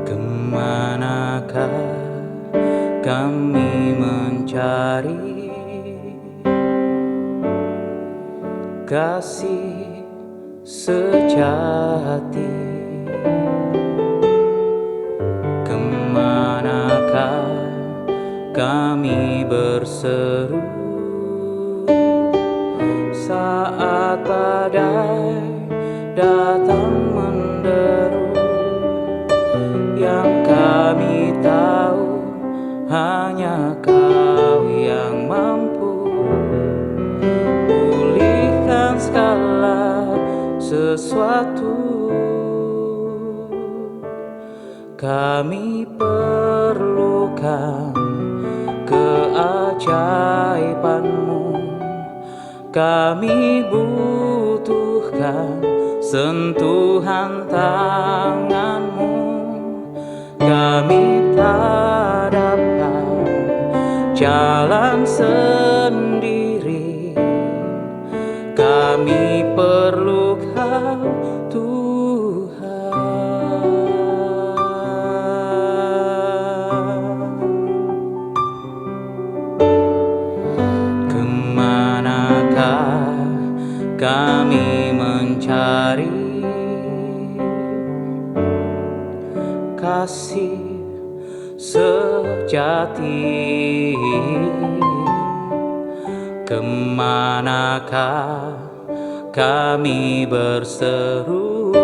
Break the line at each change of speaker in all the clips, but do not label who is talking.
Kemanakah kami mencari kasih sejati? Kemanakah kami berseru saat badai datang menderu? Yang kami tahu hanya Kau yang mampu pulihkan segala sesuatu. Kami perlukan keajaiban-Mu, kami butuhkan sentuhan tangan-Mu. Kami tak dapat jalan sendiri, kami perlu Kau Tuhan. Kemanakah kami mencari kasih sejati? Kemanakah kami berseru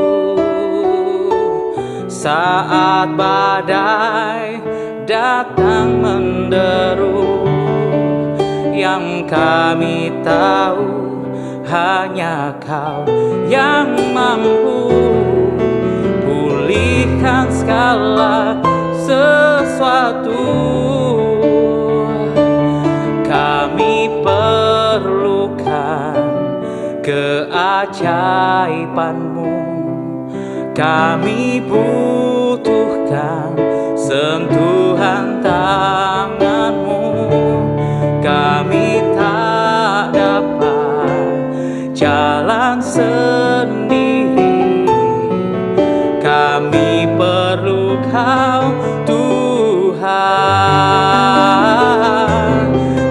saat badai datang menderu? Yang kami tahu hanya Kau yang mampu pulihkan segala sesuatu. Kami perlukan keajaiban-Mu, kami butuhkan sentuhan tangan-Mu. Kami tak dapat jalan sendiri, kami perlu Kau Tuhan.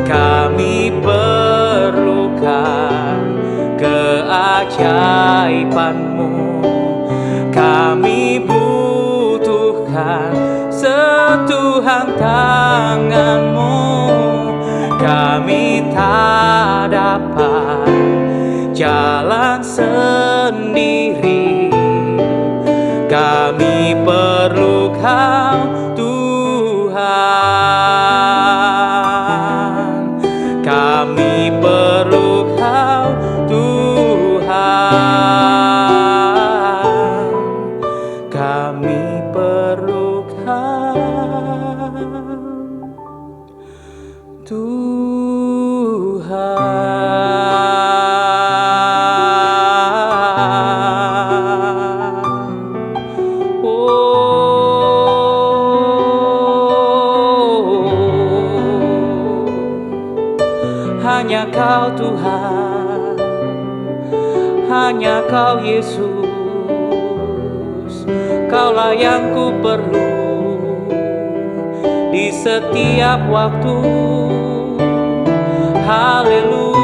Kami perlukan keajaiban-Mu, kami butuhkan sentuhan tangan-Mu. Kami tak dapat jalan sendiri, kami perlu Kau Tuhan. Kami perlu Kau Tuhan. Kami perlu Kau Tuhan. Hanya Kau Tuhan, hanya Kau Yesus, Kaulah yang ku perlu di setiap waktu. Haleluya.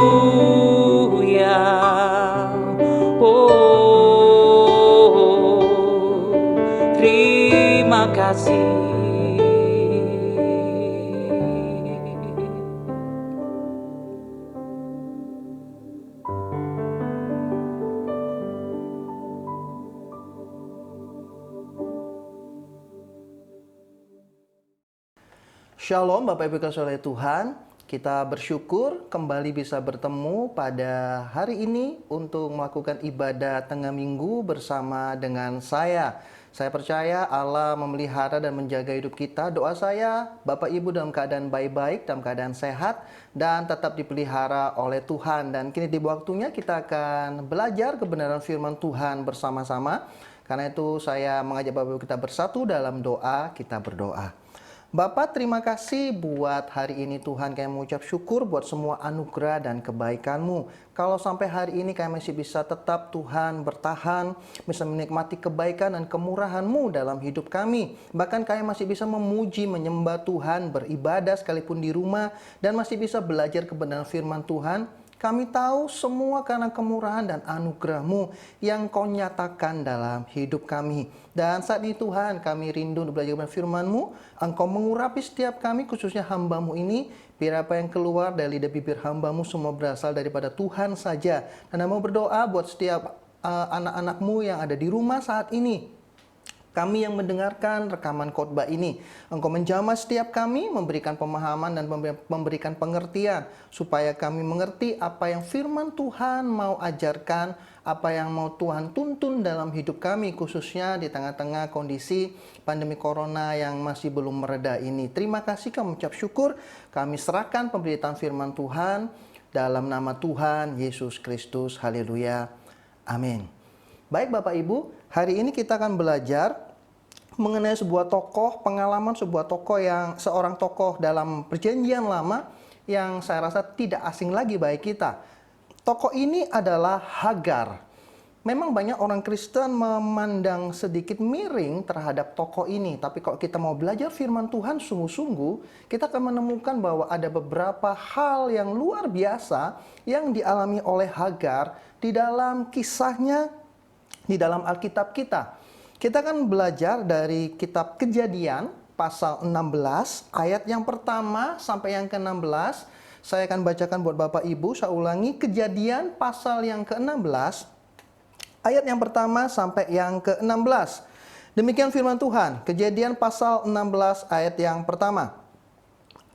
Oh, terima kasih.
Shalom Bapak Ibu kasih oleh Tuhan. Kita bersyukur kembali bisa bertemu pada hari ini untuk melakukan ibadah tengah minggu bersama dengan saya. Saya percaya Allah memelihara dan menjaga hidup kita. Doa saya, Bapak Ibu dalam keadaan baik-baik, dalam keadaan sehat, dan tetap dipelihara oleh Tuhan. Dan kini di waktunya kita akan belajar kebenaran firman Tuhan bersama-sama. Karena itu saya mengajak Bapak Ibu kita bersatu dalam doa, kita berdoa. Bapak, terima kasih buat hari ini Tuhan. Kami mengucap syukur buat semua anugerah dan kebaikan-Mu. Kalau sampai hari ini kami masih bisa tetap Tuhan bertahan, bisa menikmati kebaikan dan kemurahan-Mu dalam hidup kami. Bahkan kami masih bisa memuji, menyembah Tuhan, beribadah sekalipun di rumah, dan masih bisa belajar kebenaran firman Tuhan. Kami tahu semua karena kemurahan dan anugerah-Mu yang Kau nyatakan dalam hidup kami. Dan saat ini Tuhan, kami rindu untuk belajar kebenaran firman-Mu. Engkau mengurapi setiap kami, khususnya hamba-Mu ini. Biar apa yang keluar dari bibir hamba-Mu semua berasal daripada Tuhan saja. Dan mau berdoa buat setiap anak-anak-Mu yang ada di rumah saat ini. Kami yang mendengarkan rekaman khotbah ini, Engkau menjamah setiap kami, memberikan pemahaman dan memberikan pengertian, supaya kami mengerti apa yang firman Tuhan mau ajarkan, apa yang mau Tuhan tuntun dalam hidup kami, khususnya di tengah-tengah kondisi pandemi corona yang masih belum mereda ini. Terima kasih, kami ucap syukur, kami serahkan pemberitaan firman Tuhan dalam nama Tuhan Yesus Kristus. Haleluya. Amin. Baik Bapak Ibu, hari ini kita akan belajar mengenai sebuah tokoh, pengalaman sebuah tokoh yang seorang tokoh dalam perjanjian lama yang saya rasa tidak asing lagi bagi kita. Tokoh ini adalah Hagar. Memang banyak orang Kristen memandang sedikit miring terhadap tokoh ini, tapi kalau kita mau belajar firman Tuhan sungguh-sungguh, kita akan menemukan bahwa ada beberapa hal yang luar biasa yang dialami oleh Hagar di dalam kisahnya di dalam Alkitab kita. Kita akan belajar dari kitab Kejadian pasal 16 ayat yang pertama sampai yang ke-16. Saya akan bacakan buat Bapak Ibu. Saya ulangi, Kejadian pasal yang ke-16 ayat yang pertama sampai yang ke-16. Demikian firman Tuhan. Kejadian pasal 16 ayat yang pertama.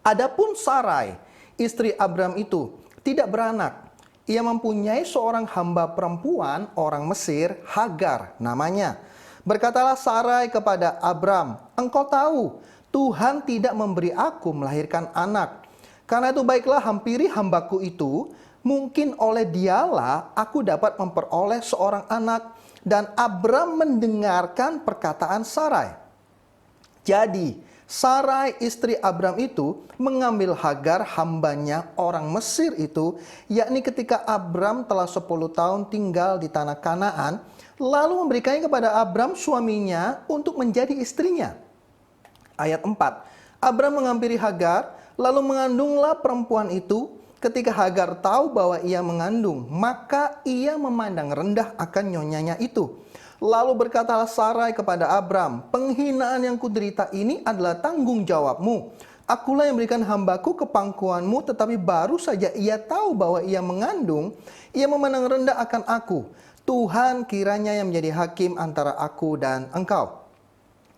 Adapun Sarai, istri Abram itu tidak beranak. Ia mempunyai seorang hamba perempuan orang Mesir, Hagar namanya. Berkatalah Sarai kepada Abram, engkau tahu Tuhan tidak memberi aku melahirkan anak. Karena itu baiklah hampiri hambaku itu, mungkin oleh dialah aku dapat memperoleh seorang anak. Dan Abram mendengarkan perkataan Sarai. Jadi Sarai istri Abram itu mengambil Hagar hambanya orang Mesir itu, yakni ketika Abram telah 10 tahun tinggal di tanah Kanaan, lalu memberikannya kepada Abram suaminya untuk menjadi istrinya. Ayat 4. Abram menghampiri Hagar, lalu mengandunglah perempuan itu. Ketika Hagar tahu bahwa ia mengandung, maka ia memandang rendah akan nyonyanya itu. Lalu berkatalah Sarai kepada Abram, penghinaan yang kuderita ini adalah tanggung jawabmu. Akulah yang berikan hambaku ke pangkuanmu, tetapi baru saja ia tahu bahwa ia mengandung, ia memandang rendah akan aku. Tuhan kiranya yang menjadi hakim antara aku dan engkau.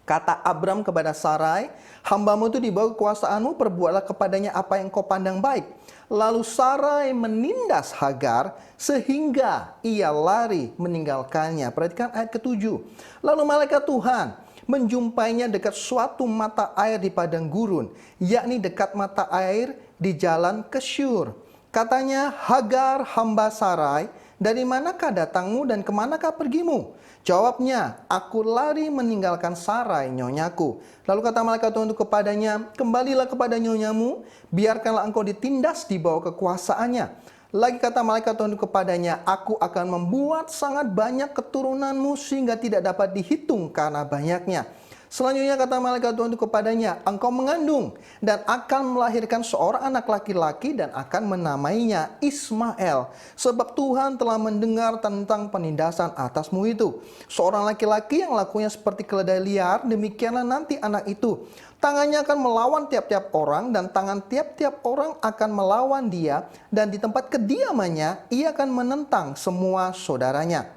Kata Abram kepada Sarai, hambamu itu di bawah kekuasaanmu, perbuatlah kepadanya apa yang kau pandang baik. Lalu Sarai menindas Hagar sehingga ia lari meninggalkannya. Perhatikan ayat ke-7. Lalu malaikat Tuhan menjumpainya dekat suatu mata air di padang gurun, yakni dekat mata air di jalan ke Syur. Katanya, Hagar hamba Sarai, dari manakah datangmu dan kemanakah pergimu? Jawabnya, aku lari meninggalkan Sarai nyonyaku. Lalu kata malaikat Tuhan itu kepadanya, kembalilah kepada nyonyamu, biarkanlah engkau ditindas di bawah kekuasaannya. Lagi kata malaikat Tuhan itu kepadanya, aku akan membuat sangat banyak keturunanmu sehingga tidak dapat dihitung karena banyaknya. Selanjutnya kata malaikat Tuhan itu kepadanya, engkau mengandung dan akan melahirkan seorang anak laki-laki dan akan menamainya Ismail. Sebab Tuhan telah mendengar tentang penindasan atasmu itu. Seorang laki-laki yang lakunya seperti keledai liar, demikianlah nanti anak itu. Tangannya akan melawan tiap-tiap orang dan tangan tiap-tiap orang akan melawan dia. Dan di tempat kediamannya ia akan menentang semua saudaranya.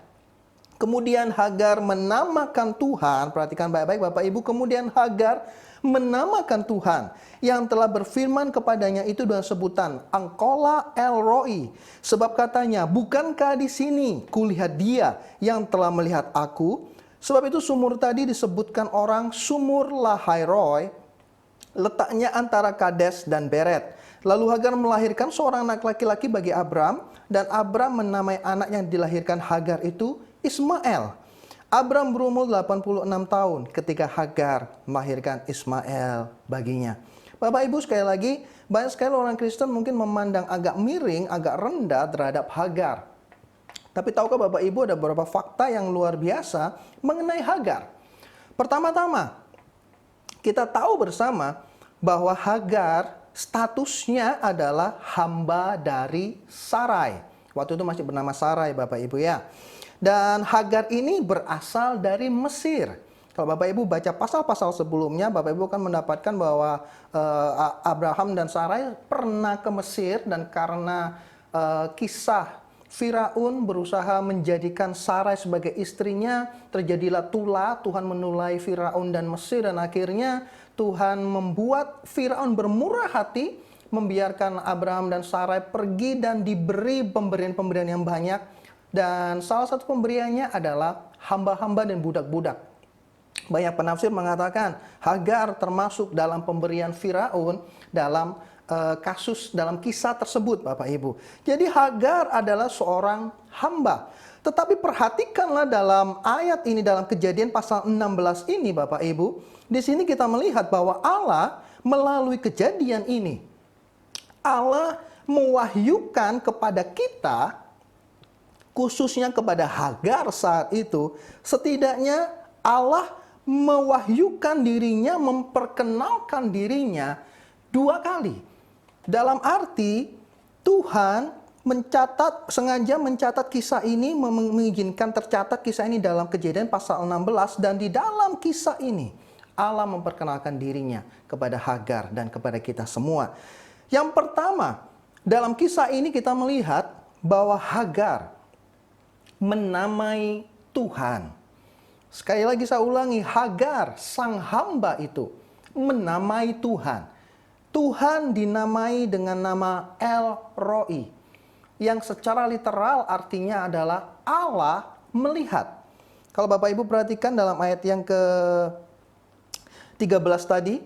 Kemudian Hagar menamakan Tuhan, perhatikan baik-baik Bapak Ibu, kemudian Hagar menamakan Tuhan yang telah berfirman kepadanya itu dengan sebutan Engkaulah El Roi. Sebab katanya, bukankah di sini kulihat dia yang telah melihat aku? Sebab itu sumur tadi disebutkan orang sumur Lahai-Roi, letaknya antara Kades dan Beret. Lalu Hagar melahirkan seorang anak laki-laki bagi Abram, dan Abram menamai anak yang dilahirkan Hagar itu Ismail. Abram berumur 86 tahun ketika Hagar melahirkan Ismail baginya. Bapak Ibu, sekali lagi, banyak sekali orang Kristen mungkin memandang agak miring, agak rendah terhadap Hagar. Tapi tahukah Bapak Ibu ada beberapa fakta yang luar biasa mengenai Hagar? Pertama-tama, kita tahu bersama bahwa Hagar statusnya adalah hamba dari Sarai. Waktu itu masih bernama Sarai, Bapak Ibu ya. Dan Hagar ini berasal dari Mesir. Kalau Bapak Ibu baca pasal-pasal sebelumnya, Bapak Ibu akan mendapatkan bahwa Abraham dan Sarai pernah ke Mesir, dan karena kisah Firaun berusaha menjadikan Sarai sebagai istrinya, terjadilah tula, Tuhan menulai Firaun dan Mesir, dan akhirnya Tuhan membuat Firaun bermurah hati, membiarkan Abraham dan Sarai pergi dan diberi pemberian-pemberian yang banyak. Dan salah satu pemberiannya adalah hamba-hamba dan budak-budak. Banyak penafsir mengatakan Hagar termasuk dalam pemberian Firaun dalam dalam kisah tersebut, Bapak Ibu. Jadi Hagar adalah seorang hamba. Tetapi perhatikanlah dalam ayat ini, dalam Kejadian pasal 16 ini, Bapak Ibu. Di sini kita melihat bahwa Allah melalui kejadian ini, Allah mewahyukan kepada kita, khususnya kepada Hagar saat itu, setidaknya Allah mewahyukan dirinya, memperkenalkan dirinya 2 kali. Dalam arti Tuhan sengaja mencatat kisah ini, mengizinkan tercatat kisah ini dalam Kejadian pasal 16, dan di dalam kisah ini Allah memperkenalkan dirinya kepada Hagar dan kepada kita semua. Yang pertama, dalam kisah ini kita melihat bahwa Hagar menamai Tuhan. Sekali lagi saya ulangi, Hagar, sang hamba itu, menamai Tuhan. Tuhan dinamai dengan nama El Roi, yang secara literal artinya adalah Allah melihat. Kalau Bapak Ibu perhatikan dalam ayat yang ke-13 tadi,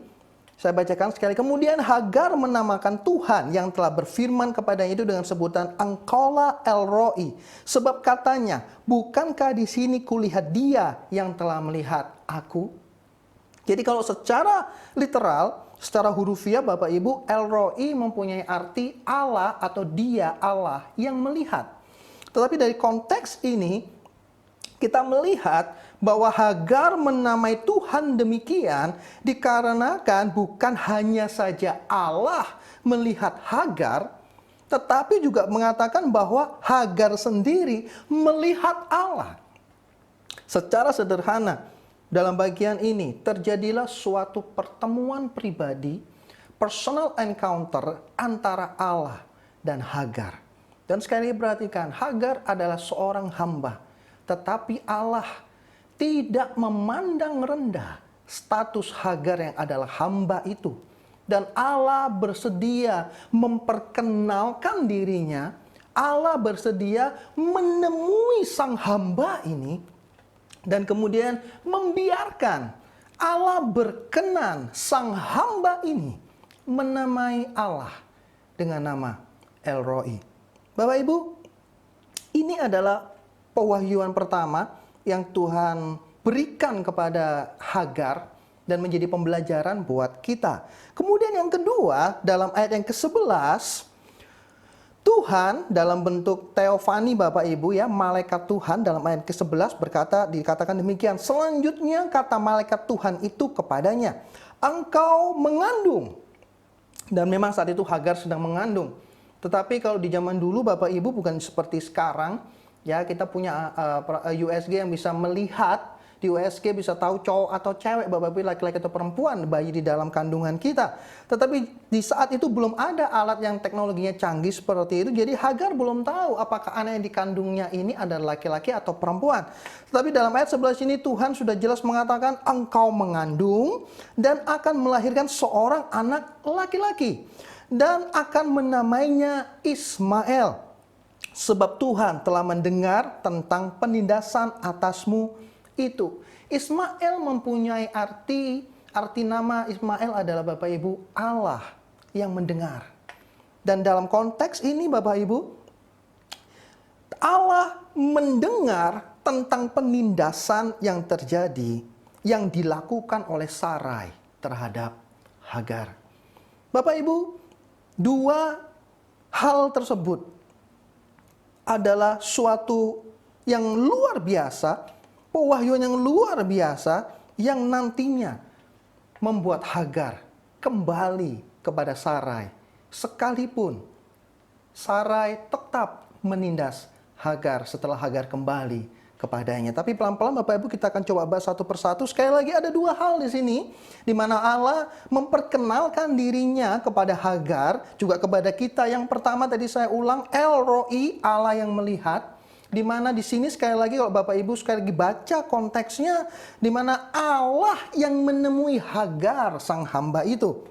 saya bacakan sekali. Kemudian Hagar menamakan Tuhan yang telah berfirman kepadanya itu dengan sebutan Engkaulah El Roi. Sebab katanya, bukankah di sini kulihat Dia yang telah melihat aku? Jadi kalau secara literal, secara hurufiah Bapak Ibu, El Roi mempunyai arti Allah atau Dia Allah yang melihat. Tetapi dari konteks ini, kita melihat bahwa Hagar menamai Tuhan demikian dikarenakan bukan hanya saja Allah melihat Hagar, tetapi juga mengatakan bahwa Hagar sendiri melihat Allah. Secara sederhana, dalam bagian ini terjadilah suatu pertemuan pribadi, personal encounter antara Allah dan Hagar. Dan sekali perhatikan, Hagar adalah seorang hamba, tetapi Allah tidak memandang rendah status Hagar yang adalah hamba itu. Dan Allah bersedia memperkenalkan dirinya, Allah bersedia menemui sang hamba ini, dan kemudian membiarkan Allah berkenan sang hamba ini menamai Allah dengan nama El Roi. Bapak Ibu, ini adalah pewahyuan pertama yang Tuhan berikan kepada Hagar dan menjadi pembelajaran buat kita. Kemudian yang kedua, dalam ayat yang ke-11, Tuhan dalam bentuk teofani Bapak Ibu ya, malaikat Tuhan dalam ayat ke-11 dikatakan demikian. Selanjutnya kata malaikat Tuhan itu kepadanya, engkau mengandung. Dan memang saat itu Hagar sedang mengandung. Tetapi kalau di zaman dulu Bapak Ibu bukan seperti sekarang. Ya, kita punya USG yang bisa melihat, di USG bisa tahu cowok atau cewek, Bapak Ibu, laki-laki atau perempuan, bayi di dalam kandungan kita. Tetapi di saat itu belum ada alat yang teknologinya canggih seperti itu. Jadi Hagar belum tahu apakah anak yang dikandungnya ini adalah laki-laki atau perempuan. Tetapi dalam ayat 11 ini Tuhan sudah jelas mengatakan, engkau mengandung dan akan melahirkan seorang anak laki-laki, dan akan menamainya Ismail. Sebab Tuhan telah mendengar tentang penindasan atasmu itu. Ismail mempunyai arti nama Ismail adalah Bapak Ibu, Allah yang mendengar. Dan dalam konteks ini Bapak Ibu, Allah mendengar tentang penindasan yang terjadi yang dilakukan oleh Sarai terhadap Hagar. Bapak Ibu, dua hal tersebut adalah suatu yang luar biasa, pewahyuan yang luar biasa yang nantinya membuat Hagar kembali kepada Sarai. Sekalipun Sarai tetap menindas Hagar setelah Hagar kembali kepadanya. Tapi pelan-pelan Bapak Ibu kita akan coba bahas satu persatu. Sekali lagi ada dua hal di sini di mana Allah memperkenalkan dirinya kepada Hagar, juga kepada kita. Yang pertama tadi saya ulang, El Roi, Allah yang melihat. Di mana di sini sekali lagi kalau Bapak Ibu sekali lagi baca konteksnya, di mana Allah yang menemui Hagar sang hamba itu.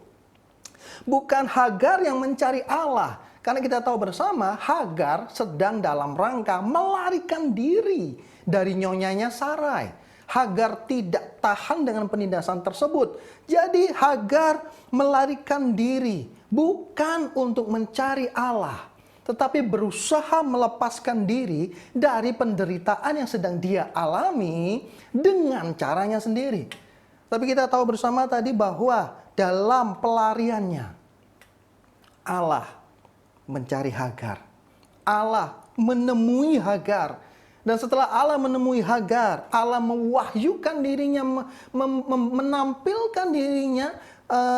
Bukan Hagar yang mencari Allah. Karena kita tahu bersama Hagar sedang dalam rangka melarikan diri dari nyonyanya Sarai. Hagar tidak tahan dengan penindasan tersebut. Jadi Hagar melarikan diri bukan untuk mencari Allah, tetapi berusaha melepaskan diri dari penderitaan yang sedang dia alami dengan caranya sendiri. Tapi kita tahu bersama tadi bahwa dalam pelariannya Allah mencari Hagar. Allah menemui Hagar. Dan setelah Allah menemui Hagar, Allah mewahyukan dirinya, menampilkan dirinya,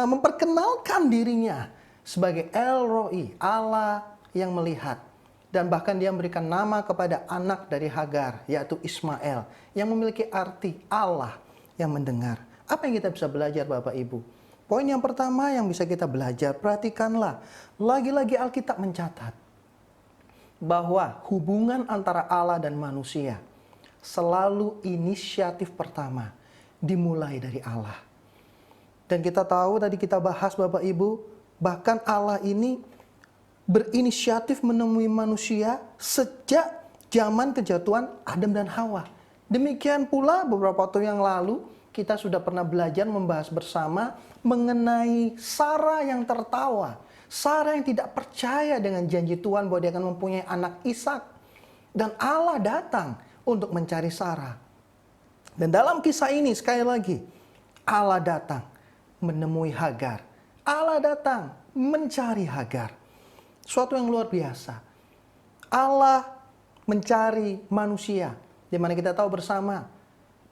memperkenalkan dirinya sebagai El Roi, Allah yang melihat. Dan bahkan dia memberikan nama kepada anak dari Hagar, yaitu Ismail, yang memiliki arti Allah yang mendengar. Apa yang kita bisa belajar Bapak Ibu? Poin yang pertama yang bisa kita belajar, perhatikanlah. Lagi-lagi Alkitab mencatat bahwa hubungan antara Allah dan manusia selalu inisiatif pertama dimulai dari Allah. Dan kita tahu tadi kita bahas Bapak Ibu, bahkan Allah ini berinisiatif menemui manusia sejak zaman kejatuhan Adam dan Hawa. Demikian pula beberapa waktu yang lalu kita sudah pernah belajar membahas bersama mengenai Sarah yang tertawa. Sarah yang tidak percaya dengan janji Tuhan bahwa dia akan mempunyai anak Ishak. Dan Allah datang untuk mencari Sarah. Dan dalam kisah ini sekali lagi, Allah datang menemui Hagar. Allah datang mencari Hagar. Suatu yang luar biasa. Allah mencari manusia. Di mana kita tahu bersama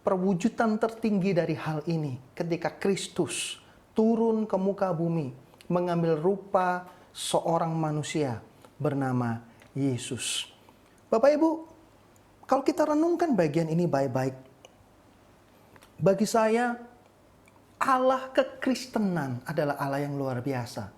perwujudan tertinggi dari hal ini ketika Kristus turun ke muka bumi mengambil rupa seorang manusia bernama Yesus. Bapak Ibu, kalau kita renungkan bagian ini baik-baik, bagi saya Allah kekristenan adalah Allah yang luar biasa.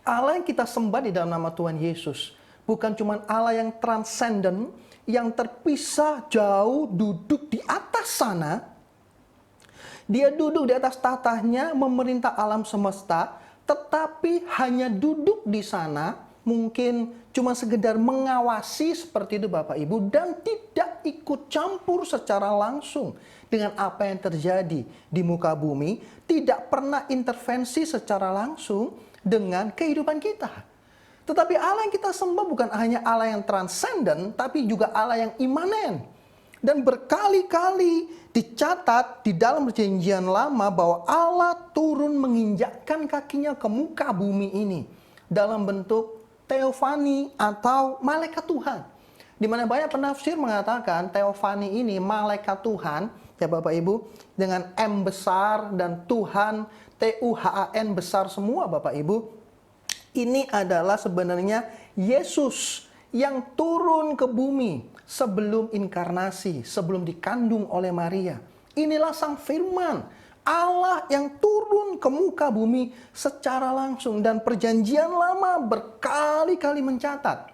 Allah yang kita sembah di dalam nama Tuhan Yesus bukan cuma Allah yang transenden, yang terpisah jauh duduk di atas sana. Dia duduk di atas tatahnya memerintah alam semesta, tetapi hanya duduk di sana, mungkin cuma sekedar mengawasi seperti itu Bapak Ibu, dan tidak ikut campur secara langsung dengan apa yang terjadi di muka bumi, tidak pernah intervensi secara langsung dengan kehidupan kita. Tetapi Allah yang kita sembah bukan hanya Allah yang transenden, tapi juga Allah yang imanen. Dan berkali-kali dicatat di dalam perjanjian lama bahwa Allah turun menginjakkan kakinya ke muka bumi ini dalam bentuk teofani atau malaikat Tuhan. Di mana banyak penafsir mengatakan teofani ini malaikat Tuhan, ya Bapak Ibu, dengan M besar dan Tuhan, Tuhan besar semua Bapak Ibu. Ini adalah sebenarnya Yesus yang turun ke bumi sebelum inkarnasi, sebelum dikandung oleh Maria. Inilah Sang Firman, Allah yang turun ke muka bumi secara langsung. Dan perjanjian lama berkali-kali mencatat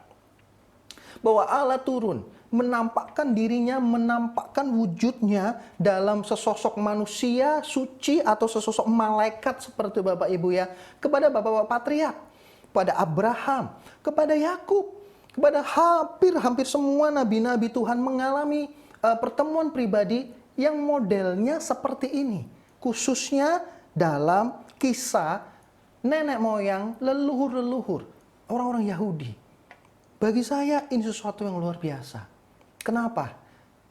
bahwa Allah turun, menampakkan dirinya, menampakkan wujudnya dalam sesosok manusia suci atau sesosok malaikat seperti Bapak Ibu ya, kepada Bapak-Bapak patriark, kepada Abraham, kepada Yakub, kepada hampir semua nabi-nabi Tuhan mengalami pertemuan pribadi yang modelnya seperti ini. Khususnya dalam kisah nenek moyang, leluhur-leluhur orang-orang Yahudi. Bagi saya ini sesuatu yang luar biasa. Kenapa?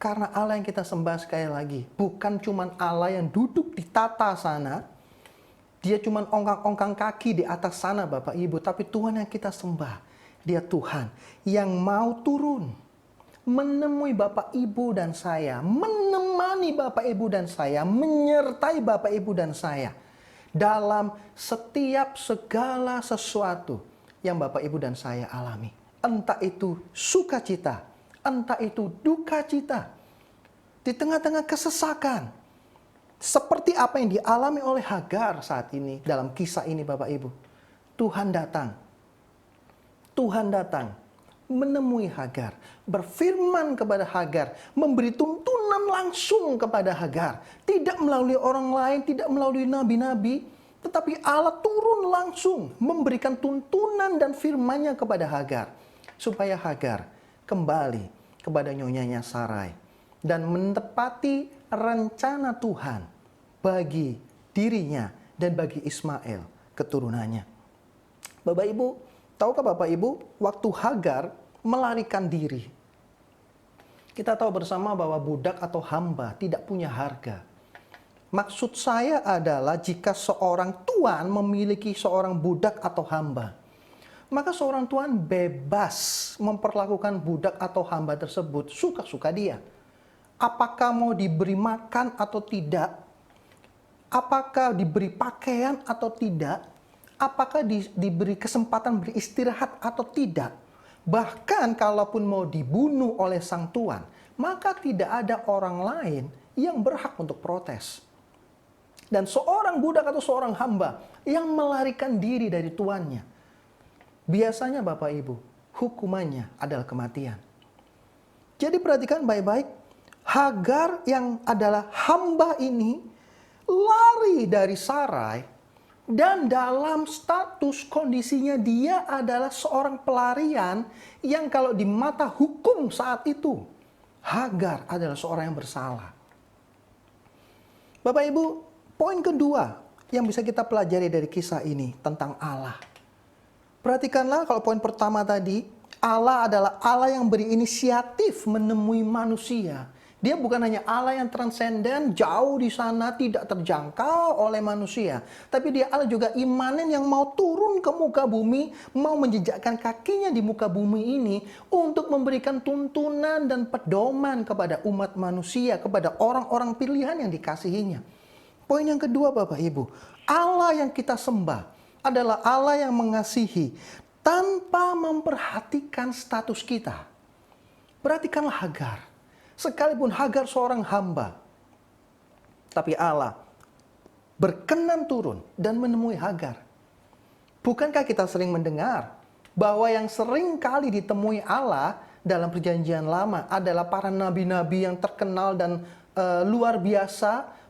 Karena Allah yang kita sembah sekali lagi, bukan cuma Allah yang duduk di tata sana, dia cuma ongkang-ongkang kaki di atas sana Bapak Ibu, tapi Tuhan yang kita sembah, dia Tuhan yang mau turun, menemui Bapak Ibu dan saya, menemani Bapak Ibu dan saya, menyertai Bapak Ibu dan saya, dalam setiap segala sesuatu yang Bapak Ibu dan saya alami. Entah itu sukacita, entah itu duka cita, di tengah-tengah kesesakan, seperti apa yang dialami oleh Hagar saat ini dalam kisah ini Bapak Ibu. Tuhan datang menemui Hagar, berfirman kepada Hagar, memberi tuntunan langsung kepada Hagar, tidak melalui orang lain, tidak melalui nabi-nabi, tetapi Allah turun langsung memberikan tuntunan dan firman-Nya kepada Hagar, supaya Hagar kembali kepada nyonyanya Sarai dan menepati rencana Tuhan bagi dirinya dan bagi Ismail keturunannya. Bapak Ibu, tahukah Bapak Ibu, waktu Hagar melarikan diri, kita tahu bersama bahwa budak atau hamba tidak punya harga. Maksud saya adalah jika seorang tuan memiliki seorang budak atau hamba, maka seorang tuan bebas memperlakukan budak atau hamba tersebut suka-suka dia. Apakah mau diberi makan atau tidak, apakah diberi pakaian atau tidak, apakah diberi kesempatan beristirahat atau tidak. Bahkan kalaupun mau dibunuh oleh sang tuan, maka tidak ada orang lain yang berhak untuk protes. Dan seorang budak atau seorang hamba yang melarikan diri dari tuannya, biasanya Bapak Ibu, hukumannya adalah kematian. Jadi perhatikan baik-baik, Hagar yang adalah hamba ini lari dari Sarai, dan dalam status kondisinya dia adalah seorang pelarian yang kalau di mata hukum saat itu, Hagar adalah seorang yang bersalah. Bapak Ibu, poin kedua yang bisa kita pelajari dari kisah ini tentang Allah. Perhatikanlah kalau poin pertama tadi, Allah adalah Allah yang berinisiatif menemui manusia. Dia bukan hanya Allah yang transenden, jauh di sana, tidak terjangkau oleh manusia. Tapi dia Allah juga imanen yang mau turun ke muka bumi, mau menjejakkan kakinya di muka bumi ini untuk memberikan tuntunan dan pedoman kepada umat manusia, kepada orang-orang pilihan yang dikasihinya. Poin yang kedua Bapak Ibu, Allah yang kita sembah adalah Allah yang mengasihi tanpa memperhatikan status kita. Perhatikanlah Hagar. Sekalipun Hagar seorang hamba, tapi Allah berkenan turun dan menemui Hagar. Bukankah kita sering mendengar bahwa yang sering kali ditemui Allah dalam perjanjian lama adalah para nabi-nabi yang terkenal dan luar biasa,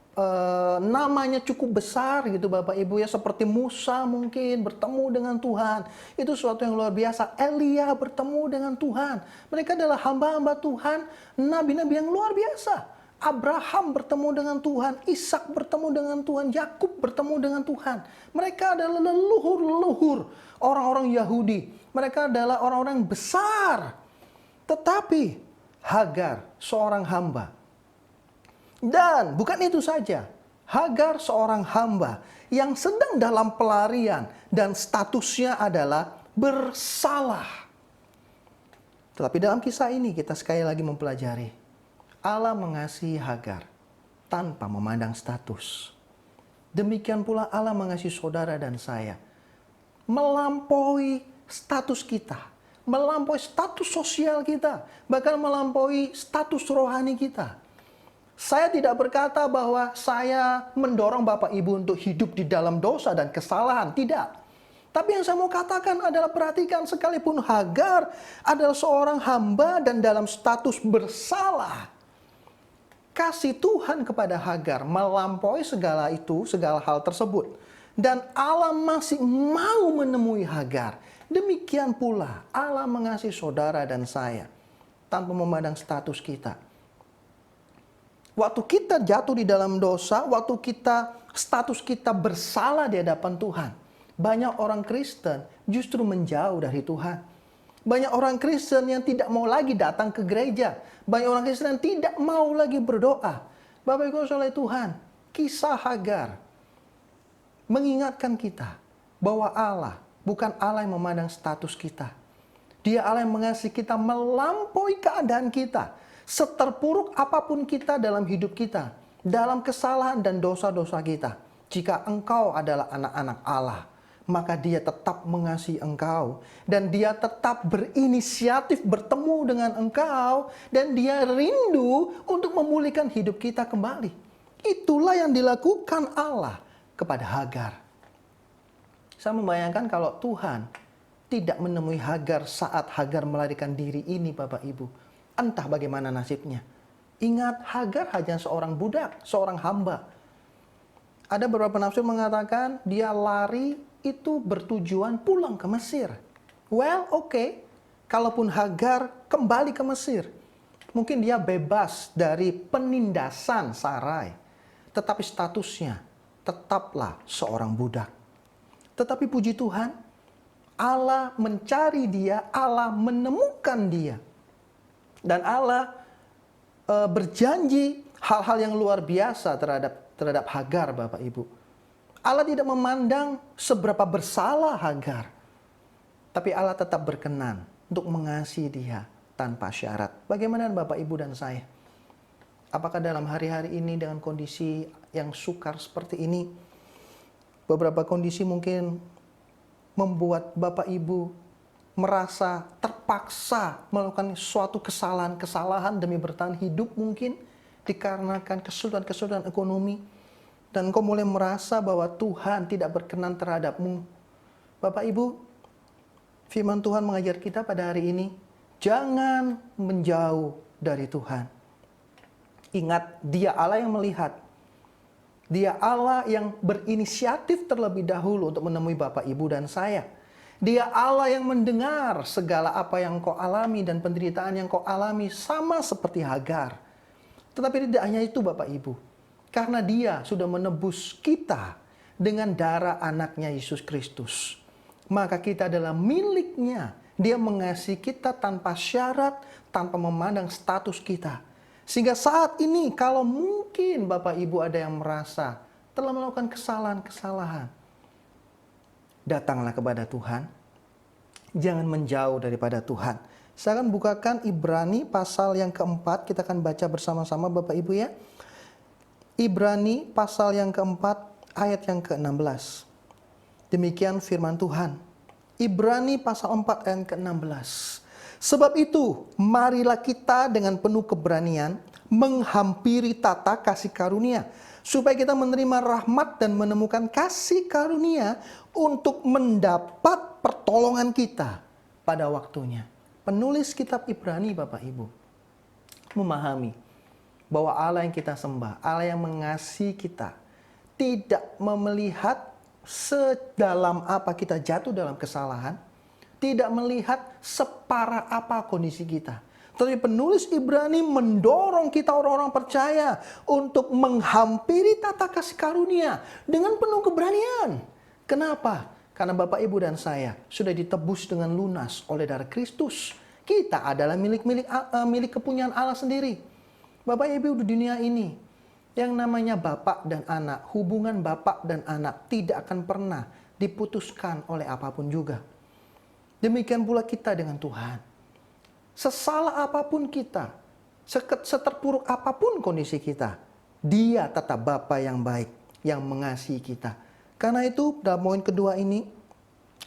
namanya cukup besar gitu Bapak Ibu ya, seperti Musa mungkin bertemu dengan Tuhan, itu sesuatu yang luar biasa. Elia bertemu dengan Tuhan, mereka adalah hamba-hamba Tuhan, nabi-nabi yang luar biasa. Abraham bertemu dengan Tuhan, Ishak bertemu dengan Tuhan, Yakub bertemu dengan Tuhan. Mereka adalah leluhur-leluhur orang-orang Yahudi, mereka adalah orang-orang besar. Tetapi Hagar seorang hamba. Dan bukan itu saja, Hagar seorang hamba yang sedang dalam pelarian dan statusnya adalah bersalah. Tetapi dalam kisah ini kita sekali lagi mempelajari, Allah mengasihi Hagar tanpa memandang status. Demikian pula Allah mengasihi saudara dan saya, melampaui status kita, melampaui status sosial kita, bahkan melampaui status rohani kita. Saya tidak berkata bahwa saya mendorong Bapak Ibu untuk hidup di dalam dosa dan kesalahan. Tidak. Tapi yang saya mau katakan adalah perhatikan, sekalipun Hagar adalah seorang hamba dan dalam status bersalah, kasih Tuhan kepada Hagar melampaui segala itu, segala hal tersebut. Dan Allah masih mau menemui Hagar. Demikian pula Allah mengasihi saudara dan saya tanpa memandang status kita. Waktu kita jatuh di dalam dosa, waktu status kita bersalah di hadapan Tuhan, banyak orang Kristen justru menjauh dari Tuhan. Banyak orang Kristen yang tidak mau lagi datang ke gereja. Banyak orang Kristen yang tidak mau lagi berdoa. Bapak Ibu oleh Tuhan, kisah Hagar mengingatkan kita bahwa Allah bukan Allah yang memandang status kita. Dia Allah yang mengasihi kita melampaui keadaan kita. Seterpuruk apapun kita dalam hidup kita, dalam kesalahan dan dosa-dosa kita. Jika engkau adalah anak-anak Allah, maka dia tetap mengasihi engkau. Dan dia tetap berinisiatif bertemu dengan engkau. Dan dia rindu untuk memulihkan hidup kita kembali. Itulah yang dilakukan Allah kepada Hagar. Saya membayangkan kalau Tuhan tidak menemui Hagar saat Hagar melarikan diri ini, Bapak Ibu. Entah bagaimana nasibnya. Ingat, Hagar hanya seorang budak, seorang hamba. Ada beberapa penafsir mengatakan dia lari itu bertujuan pulang ke Mesir. Well, oke. Kalaupun Hagar kembali ke Mesir, mungkin dia bebas dari penindasan Sarai. Tetapi statusnya tetaplah seorang budak. Tetapi puji Tuhan, Allah mencari dia, Allah menemukan dia. Dan Allah berjanji hal-hal yang luar biasa terhadap Hagar, Bapak Ibu. Allah tidak memandang seberapa bersalah Hagar. Tapi Allah tetap berkenan untuk mengasihi dia tanpa syarat. Bagaimana Bapak Ibu dan saya? Apakah dalam hari-hari ini dengan kondisi yang sukar seperti ini, beberapa kondisi mungkin membuat Bapak Ibu merasa terpaksa melakukan suatu kesalahan demi bertahan hidup mungkin dikarenakan kesulitan-kesulitan ekonomi, dan engkau mulai merasa bahwa Tuhan tidak berkenan terhadapmu. Bapak Ibu, firman Tuhan mengajar kita pada hari ini, jangan menjauh dari Tuhan. Ingat, dia Allah yang melihat. Dia Allah yang berinisiatif terlebih dahulu untuk menemui Bapak, Ibu, dan saya. Dia Allah yang mendengar segala apa yang kau alami dan penderitaan yang kau alami sama seperti Hagar. Tetapi tidak hanya itu Bapak Ibu. Karena dia sudah menebus kita dengan darah anaknya Yesus Kristus. Maka kita adalah miliknya. Dia mengasihi kita tanpa syarat, tanpa memandang status kita. Sehingga saat ini kalau mungkin Bapak Ibu ada yang merasa telah melakukan kesalahan-kesalahan, datanglah kepada Tuhan. Jangan menjauh daripada Tuhan. Saya akan bukakan Ibrani pasal yang keempat. Kita akan baca bersama-sama Bapak Ibu ya. Ibrani pasal yang keempat ayat yang ke-16. Demikian firman Tuhan. Ibrani pasal 4 ayat ke-16. Sebab itu, marilah kita dengan penuh keberanian menghampiri tata kasih karunia, supaya kita menerima rahmat dan menemukan kasih karunia untuk mendapat pertolongan kita pada waktunya. Penulis kitab Ibrani, Bapak Ibu, memahami bahwa Allah yang kita sembah, Allah yang mengasihi kita, tidak melihat sedalam apa kita jatuh dalam kesalahan, tidak melihat separah apa kondisi kita. Tapi penulis Ibrani mendorong kita orang-orang percaya untuk menghampiri tata kasih karunia dengan penuh keberanian. Kenapa? Karena Bapak, Ibu, dan saya sudah ditebus dengan lunas oleh darah Kristus. Kita adalah milik kepunyaan Allah sendiri. Bapak, Ibu, di dunia ini yang namanya bapak dan anak, hubungan bapak dan anak tidak akan pernah diputuskan oleh apapun juga. Demikian pula kita dengan Tuhan. Sesalah apapun kita, seterpuruk apapun kondisi kita, Dia tetap Bapa yang baik, yang mengasihi kita. Karena itu, dalam poin kedua ini,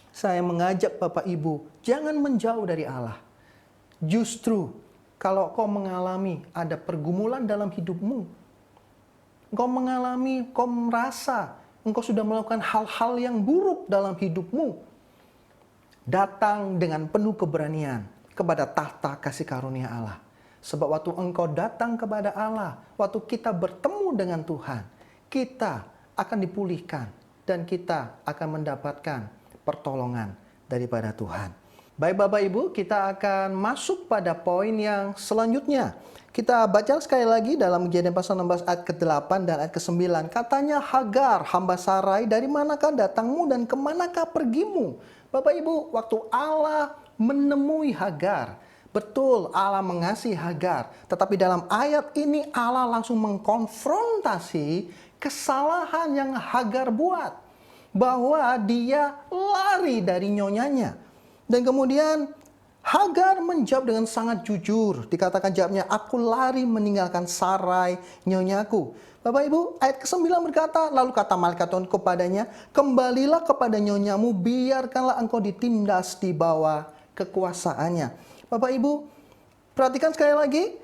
saya mengajak Bapak Ibu, jangan menjauh dari Allah. Justru, kalau kau mengalami ada pergumulan dalam hidupmu, kau merasa engkau sudah melakukan hal-hal yang buruk dalam hidupmu, datang dengan penuh keberanian kepada tahta kasih karunia Allah. Sebab waktu engkau datang kepada Allah, waktu kita bertemu dengan Tuhan, kita akan dipulihkan dan kita akan mendapatkan pertolongan daripada Tuhan. Baik Bapak Ibu, kita akan masuk pada poin yang selanjutnya. Kita baca sekali lagi dalam Kejadian pasal 16 ayat ke-8 dan ayat ke-9. Katanya, Hagar, hamba Sarai, dari manakah datangmu dan kemanakah pergimu? Bapak Ibu, waktu Allah menemui Hagar. Betul, Allah mengasihi Hagar, tetapi dalam ayat ini Allah langsung mengkonfrontasi kesalahan yang Hagar buat, bahwa dia lari dari nyonyanya. Dan kemudian Hagar menjawab dengan sangat jujur. Dikatakan jawabnya, aku lari meninggalkan Sarai nyonyaku. Bapak Ibu, ayat ke-9 berkata, lalu kata malaikat Tuhan kepadanya, kembalilah kepada nyonyamu, biarkanlah engkau ditindas di bawah kekuasaannya. Bapak Ibu, perhatikan sekali lagi,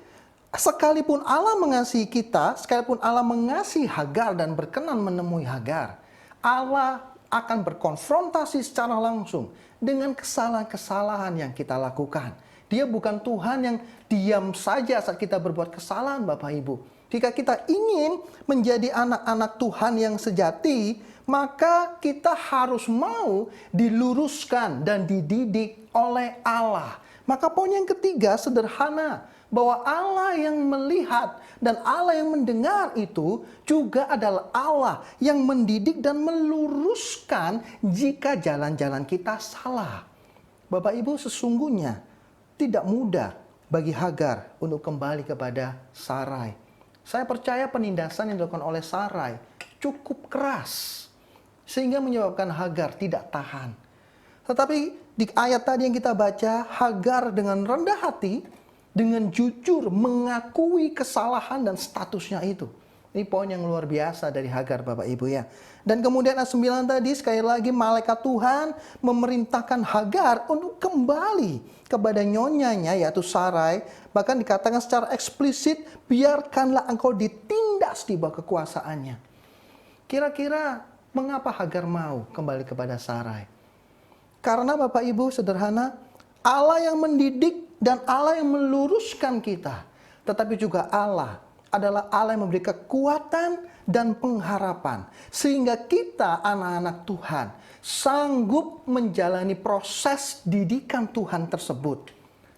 sekalipun Allah mengasihi kita, sekalipun Allah mengasihi Hagar dan berkenan menemui Hagar, Allah akan berkonfrontasi secara langsung dengan kesalahan-kesalahan yang kita lakukan. Dia bukan Tuhan yang diam saja saat kita berbuat kesalahan, Bapak Ibu. Jika kita ingin menjadi anak-anak Tuhan yang sejati, maka kita harus mau diluruskan dan dididik oleh Allah. Maka poin yang ketiga sederhana, bahwa Allah yang melihat dan Allah yang mendengar itu juga adalah Allah yang mendidik dan meluruskan jika jalan-jalan kita salah. Bapak Ibu, sesungguhnya tidak mudah bagi Hagar untuk kembali kepada Sarai. Saya percaya penindasan yang dilakukan oleh Sarai cukup keras sehingga menyebabkan Hagar tidak tahan. Tetapi di ayat tadi yang kita baca, Hagar dengan rendah hati, dengan jujur mengakui kesalahan dan statusnya itu. Ini poin yang luar biasa dari Hagar, Bapak Ibu ya. Dan kemudian ayat 9 tadi, sekali lagi malaikat Tuhan memerintahkan Hagar untuk kembali kepada nyonyanya, yaitu Sarai. Bahkan dikatakan secara eksplisit, biarkanlah engkau ditindas di bawah kekuasaannya. Kira-kira mengapa Hagar mau kembali kepada Sarai? Karena Bapak Ibu sederhana, Allah yang mendidik dan Allah yang meluruskan kita. Tetapi juga Allah adalah Allah yang memberi kekuatan dan pengharapan. Sehingga kita anak-anak Tuhan sanggup menjalani proses didikan Tuhan tersebut.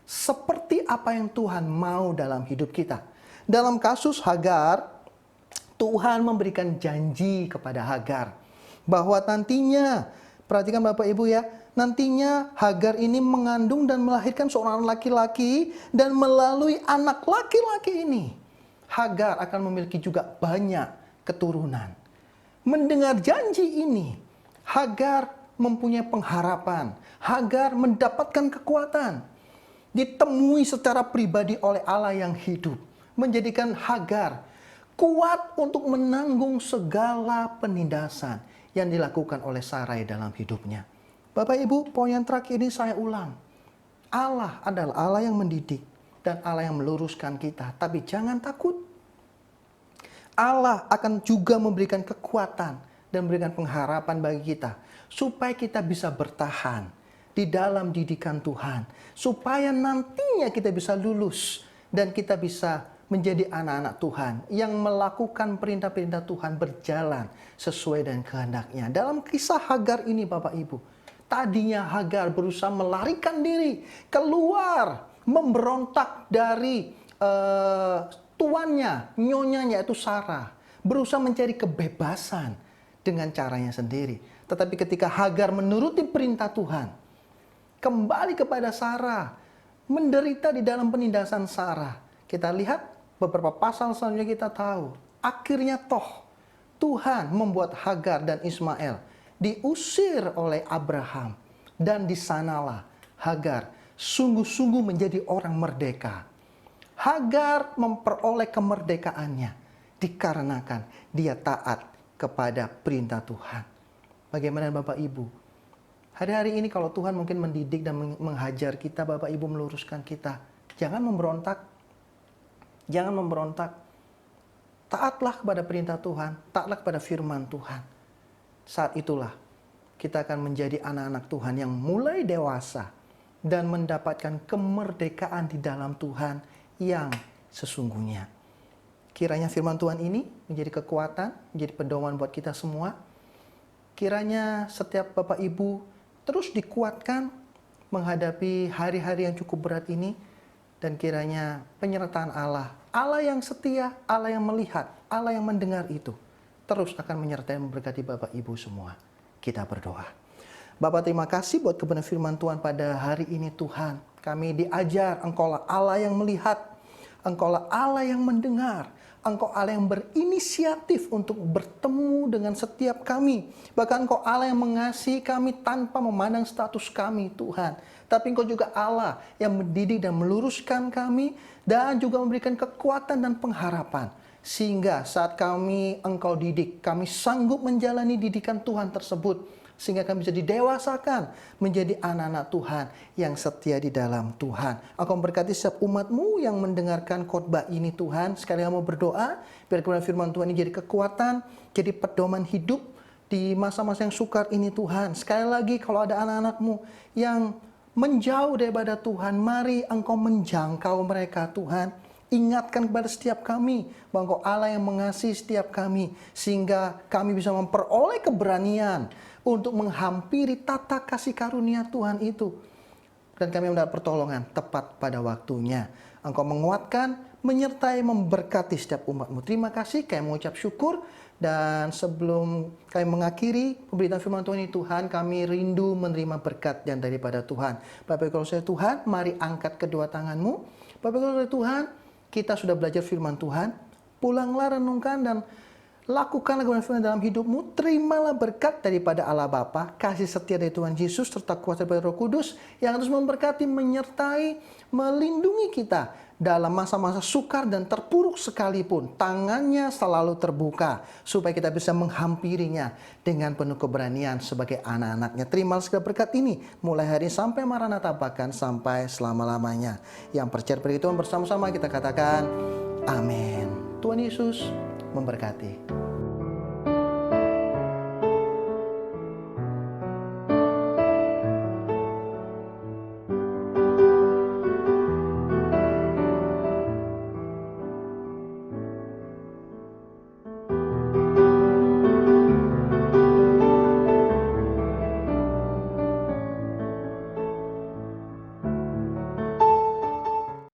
Seperti apa yang Tuhan mau dalam hidup kita. Dalam kasus Hagar, Tuhan memberikan janji kepada Hagar. Bahwa nantinya, perhatikan Bapak Ibu ya, nantinya Hagar ini mengandung dan melahirkan seorang laki-laki, dan melalui anak laki-laki ini Hagar akan memiliki juga banyak keturunan. Mendengar janji ini, Hagar mempunyai pengharapan. Hagar mendapatkan kekuatan. Ditemui secara pribadi oleh Allah yang hidup. Menjadikan Hagar kuat untuk menanggung segala penindasan yang dilakukan oleh Sarai dalam hidupnya. Bapak Ibu, poin yang terakhir ini saya ulang. Allah adalah Allah yang mendidik dan Allah yang meluruskan kita. Tapi jangan takut. Allah akan juga memberikan kekuatan dan memberikan pengharapan bagi kita. Supaya kita bisa bertahan di dalam didikan Tuhan. Supaya nantinya kita bisa lulus dan kita bisa menjadi anak-anak Tuhan yang melakukan perintah-perintah Tuhan berjalan sesuai dengan kehendaknya. Dalam kisah Hagar ini Bapak Ibu, tadinya Hagar berusaha melarikan diri keluar, memberontak dari tuannya, nyonyanya yaitu Sarah. Berusaha mencari kebebasan dengan caranya sendiri. Tetapi ketika Hagar menuruti perintah Tuhan, kembali kepada Sarah, menderita di dalam penindasan Sarah. Kita lihat beberapa pasal selanjutnya, kita tahu. Akhirnya Tuhan membuat Hagar dan Ismail diusir oleh Abraham. Dan di sanalah Hagar sungguh-sungguh menjadi orang merdeka. Hagar memperoleh kemerdekaannya dikarenakan dia taat kepada perintah Tuhan. Bagaimana Bapak Ibu? Hari-hari ini kalau Tuhan mungkin mendidik dan menghajar kita, Bapak Ibu meluruskan kita, jangan memberontak. Jangan memberontak. Taatlah kepada perintah Tuhan, taatlah kepada firman Tuhan. Saat itulah kita akan menjadi anak-anak Tuhan yang mulai dewasa dan mendapatkan kemerdekaan di dalam Tuhan yang sesungguhnya. Kiranya firman Tuhan ini menjadi kekuatan, menjadi pedoman buat kita semua. Kiranya setiap Bapak Ibu terus dikuatkan menghadapi hari-hari yang cukup berat ini. Dan kiranya penyertaan Allah, Allah yang setia, Allah yang melihat, Allah yang mendengar itu, terus akan menyertai dan memberkati Bapak Ibu semua. Kita berdoa. Bapak terima kasih buat kebenaran firman Tuhan pada hari ini Tuhan. Kami diajar Engkaulah Allah yang melihat, Engkaulah Allah yang mendengar, Engkau Allah yang berinisiatif untuk bertemu dengan setiap kami. Bahkan Engkau Allah yang mengasihi kami tanpa memandang status kami Tuhan. Tapi Engkau juga Allah yang mendidik dan meluruskan kami dan juga memberikan kekuatan dan pengharapan. Sehingga saat kami Engkau didik, kami sanggup menjalani didikan Tuhan tersebut. Sehingga kami bisa didewasakan menjadi anak-anak Tuhan yang setia di dalam Tuhan. Engkau memberkati setiap umat-Mu yang mendengarkan khotbah ini Tuhan. Sekali kami berdoa, biar kebenaran firman Tuhan ini jadi kekuatan, jadi pedoman hidup di masa-masa yang sukar ini Tuhan. Sekali lagi kalau ada anak-anak-Mu yang menjauh daripada Tuhan, mari Engkau menjangkau mereka Tuhan. Ingatkan kepada setiap kami bahwa Engkau Allah yang mengasihi setiap kami, sehingga kami bisa memperoleh keberanian untuk menghampiri tata kasih karunia Tuhan itu. Dan kami mendapat pertolongan tepat pada waktunya. Engkau menguatkan, menyertai, memberkati setiap umat-Mu. Terima kasih, kami mengucap syukur. Dan sebelum kami mengakhiri pemberitaan firman Tuhan ini Tuhan, kami rindu menerima berkat yang daripada Tuhan. Bapak Ibu saudara Tuhan, mari angkat kedua tanganmu. Bapak Ibu saudara Tuhan, kita sudah belajar firman Tuhan. Pulanglah, renungkan dan lakukanlah kebenaran firman dalam hidupmu. Terimalah berkat daripada Allah Bapa, kasih setia dari Tuhan Yesus, serta kuasa dari Roh Kudus yang terus memberkati, menyertai, melindungi kita dalam masa-masa sukar dan terpuruk sekalipun. Tangannya selalu terbuka supaya kita bisa menghampirinya dengan penuh keberanian sebagai anak-anaknya. Terimalah segala berkat ini mulai hari ini sampai Maranatha, bahkan sampai selama-lamanya. Yang percaya pada Tuhan bersama-sama kita katakan amin. Tuhan Yesus memberkati.